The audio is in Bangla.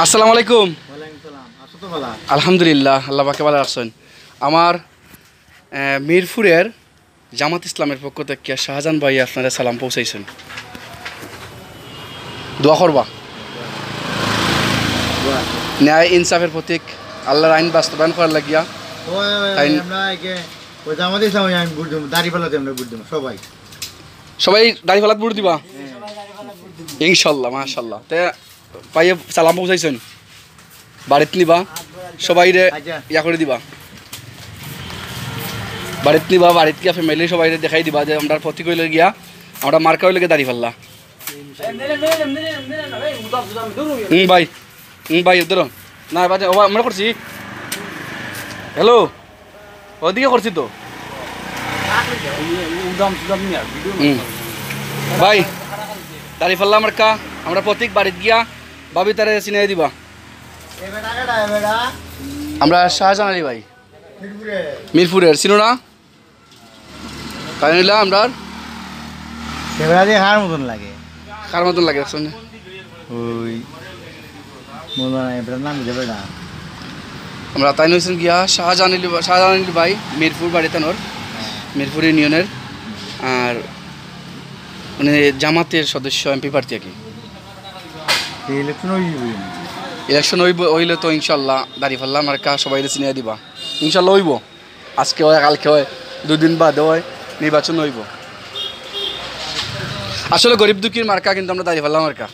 আসসালামু আলাইকুম। আলহামদুলিল্লাহ, আল্লাহ পাকে ভালো রাখছেন। আমার মিরপুরের জামাত ইসলামের পক্ষ থেকে শাহজাহান ভাই আপনারা সালাম পৌঁছাইছেন, দোয়া করবা। ন্যায় ইনসাফের প্রতীক আল্লাহর আইন বাস্তবায়ন করার লাগিয়া সবাই দাড়িপাল্লাত ভোট দিবা ইনশাল্লাহ। মাশাল্লাহ, তে পাইয়ে সালাম পৌঁছাইছেন, বাড়িতে নিবা, সবাই ইয়া করে দিবা, বাড়িতে নিবা, বাড়িতে গিয়া ফ্যামিলি সবাই দেখাই দিবা যে আমরা প্রতীক হইলে গিয়া আমরা মার্কা হইলে গিয়ে দাড়িপাল্লা। ভাই ভাই ধরো না আমরা করছি। হ্যালো, ওদিকে করছি তো ভাই দাড়িপাল্লা মার্কা আমরা প্রতীক বাড়িতে গিয়া ভাবি তারে চিনাই দিবা। আমরা শাহজাহান আলী ভাই মিরপুরের চিনো না, তাই নিলে আমরা কার মতন লাগে, কার মতন লাগে ওই নাম দেবে না। আমরা তাই নিয়েছেন গিয়া শাহজাহান আলী ভাই মিরপুর বাড়িতানোর, মিরপুর ইউনিয়নের, আর উনি জামাতের সদস্য এমপি প্রার্থী আর কি। ইলেকশন হইলে তো ইনশাল্লাহ দাঁড়িপাল্লা মার্কা সবাই চিনিয়ে দিবা ইনশাল্লাহ। হইব, আজকে হয় কালকে হয়, দুদিন বাদে হয়, নির্বাচন হইব। আসলে গরিব দুঃখীর মার্কা কিন্তু আমরা দাঁড়িপাল্লা মার্কা।